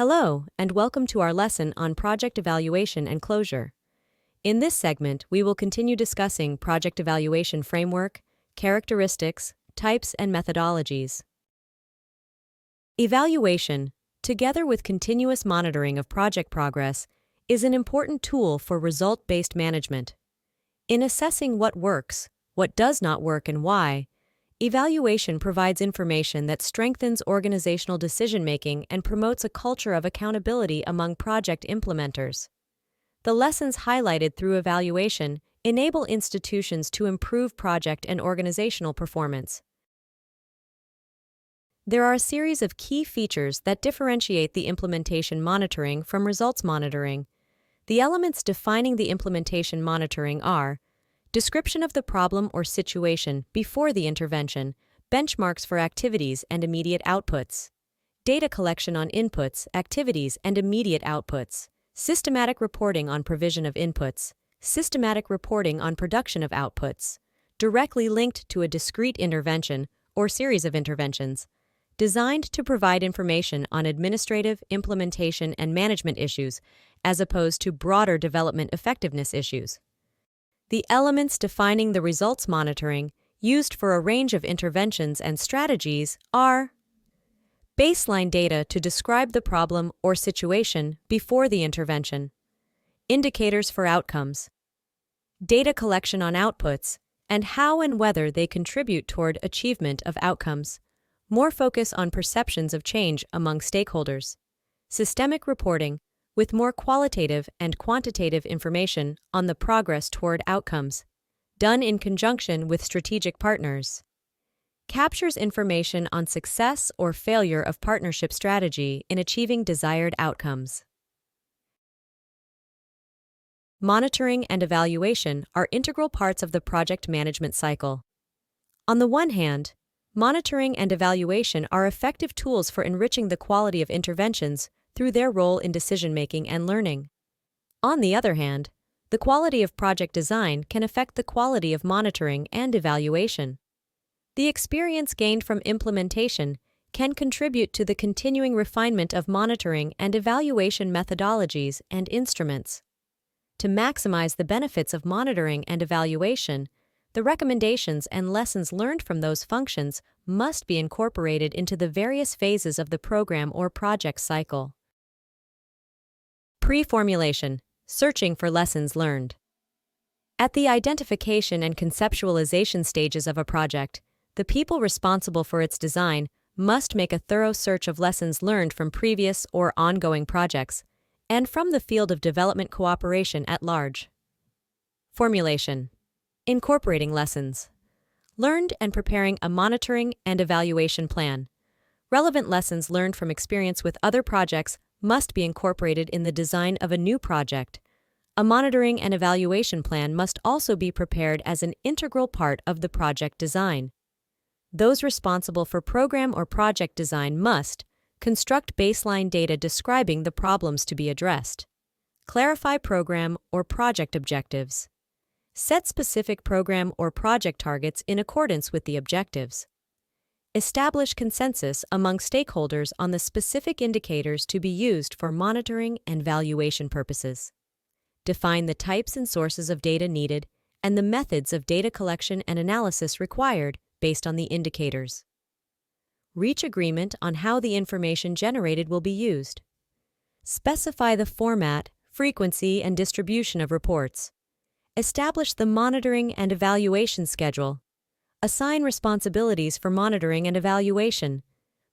Hello, and welcome to our lesson on project evaluation and closure. In this segment, we will continue discussing project evaluation framework, characteristics, types, and methodologies. Evaluation, together with continuous monitoring of project progress, is an important tool for result-based management. In assessing what works, what does not work, and why, evaluation provides information that strengthens organizational decision-making and promotes a culture of accountability among project implementers. The lessons highlighted through evaluation enable institutions to improve project and organizational performance. There are a series of key features that differentiate the implementation monitoring from results monitoring. The elements defining the implementation monitoring are description of the problem or situation before the intervention, benchmarks for activities and immediate outputs, data collection on inputs, activities, and immediate outputs, systematic reporting on provision of inputs, systematic reporting on production of outputs, directly linked to a discrete intervention or series of interventions, designed to provide information on administrative, implementation, and management issues as opposed to broader development effectiveness issues. The elements defining the results monitoring, used for a range of interventions and strategies, are baseline data to describe the problem or situation before the intervention, indicators for outcomes, data collection on outputs, and how and whether they contribute toward achievement of outcomes, more focus on perceptions of change among stakeholders, systemic reporting, with more qualitative and quantitative information on the progress toward outcomes, done in conjunction with strategic partners. Captures information on success or failure of partnership strategy in achieving desired outcomes. Monitoring and evaluation are integral parts of the project management cycle. On the one hand, monitoring and evaluation are effective tools for enriching the quality of interventions through their role in decision-making and learning. On the other hand, the quality of project design can affect the quality of monitoring and evaluation. The experience gained from implementation can contribute to the continuing refinement of monitoring and evaluation methodologies and instruments. To maximize the benefits of monitoring and evaluation, the recommendations and lessons learned from those functions must be incorporated into the various phases of the program or project cycle. Pre-formulation, searching for lessons learned. At the identification and conceptualization stages of a project, the people responsible for its design must make a thorough search of lessons learned from previous or ongoing projects, and from the field of development cooperation at large. Formulation, incorporating lessons learned and preparing a monitoring and evaluation plan. Relevant lessons learned from experience with other projects must be incorporated in the design of a new project. A monitoring and evaluation plan must also be prepared as an integral part of the project design. Those responsible for program or project design must construct baseline data describing the problems to be addressed, clarify program or project objectives, set specific program or project targets in accordance with the objectives, establish consensus among stakeholders on the specific indicators to be used for monitoring and valuation purposes, define the types and sources of data needed and the methods of data collection and analysis required based on the indicators, reach agreement on how the information generated will be used, specify the format, frequency, and distribution of reports, establish the monitoring and evaluation schedule, assign responsibilities for monitoring and evaluation,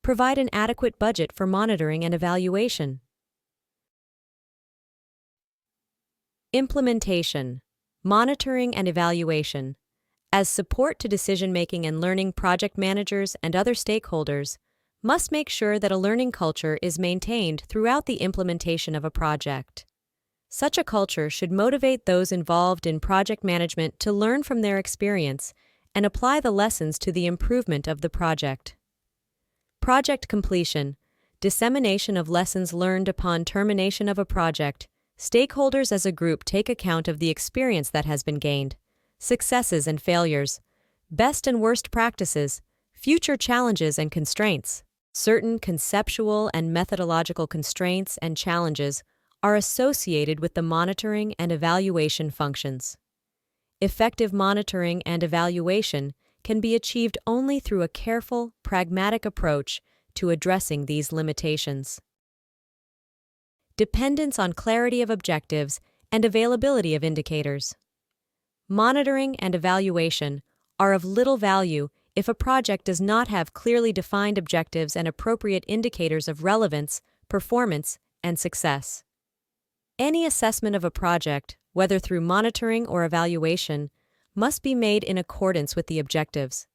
provide an adequate budget for monitoring and evaluation. Implementation, monitoring and evaluation. As support to decision-making and learning, project managers and other stakeholders must make sure that a learning culture is maintained throughout the implementation of a project. Such a culture should motivate those involved in project management to learn from their experience and apply the lessons to the improvement of the project. Project completion, dissemination of lessons learned upon termination of a project. Stakeholders as a group take account of the experience that has been gained, successes and failures, best and worst practices, future challenges and constraints. Certain conceptual and methodological constraints and challenges are associated with the monitoring and evaluation functions. Effective monitoring and evaluation can be achieved only through a careful, pragmatic approach to addressing these limitations. Dependence on clarity of objectives and availability of indicators. Monitoring and evaluation are of little value if a project does not have clearly defined objectives and appropriate indicators of relevance, performance, and success. Any assessment of a project, whether through monitoring or evaluation, must be made in accordance with the objectives.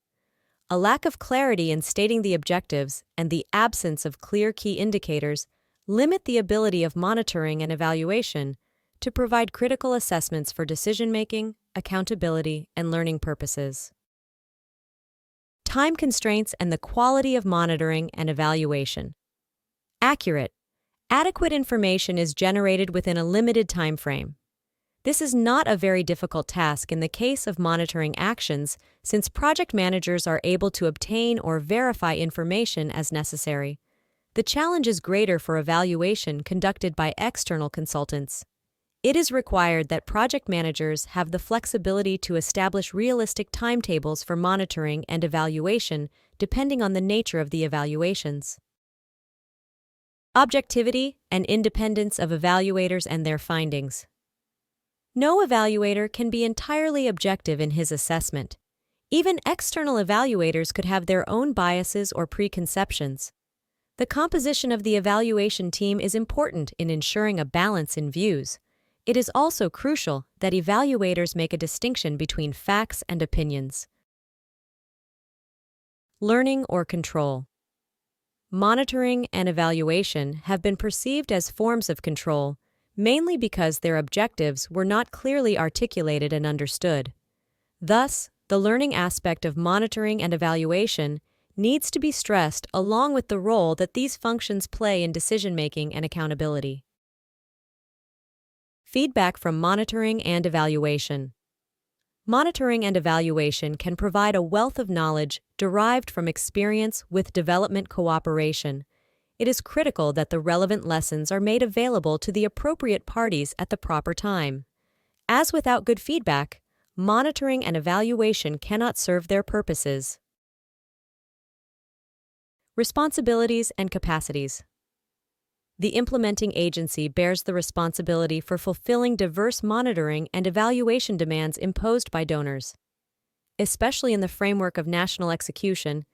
A lack of clarity in stating the objectives and the absence of clear key indicators limit the ability of monitoring and evaluation to provide critical assessments for decision-making, accountability, and learning purposes. Time constraints and the quality of monitoring and evaluation. Accurate, adequate information is generated within a limited time frame. This is not a very difficult task in the case of monitoring actions, since project managers are able to obtain or verify information as necessary. The challenge is greater for evaluation conducted by external consultants. It is required that project managers have the flexibility to establish realistic timetables for monitoring and evaluation depending on the nature of the evaluations. Objectivity and independence of evaluators and their findings. No evaluator can be entirely objective in his assessment. Even external evaluators could have their own biases or preconceptions. The composition of the evaluation team is important in ensuring a balance in views. It is also crucial that evaluators make a distinction between facts and opinions. Learning or control. Monitoring and evaluation have been perceived as forms of control, mainly because their objectives were not clearly articulated and understood. Thus, the learning aspect of monitoring and evaluation needs to be stressed along with the role that these functions play in decision-making and accountability. Feedback from monitoring and evaluation. Monitoring and evaluation can provide a wealth of knowledge derived from experience with development cooperation. It is critical that the relevant lessons are made available to the appropriate parties at the proper time. As without good feedback, monitoring and evaluation cannot serve their purposes. Responsibilities and capacities. The implementing agency bears the responsibility for fulfilling diverse monitoring and evaluation demands imposed by donors. Especially in the framework of national execution,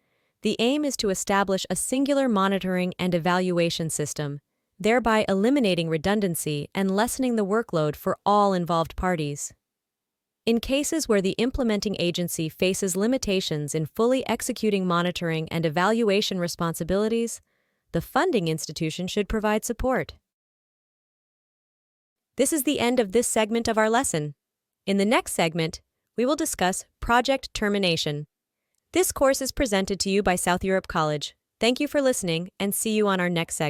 the aim is to establish a singular monitoring and evaluation system, thereby eliminating redundancy and lessening the workload for all involved parties. In cases where the implementing agency faces limitations in fully executing monitoring and evaluation responsibilities, the funding institution should provide support. This is the end of this segment of our lesson. In the next segment, we will discuss project termination. This course is presented to you by South Europe College. Thank you for listening and see you on our next segment.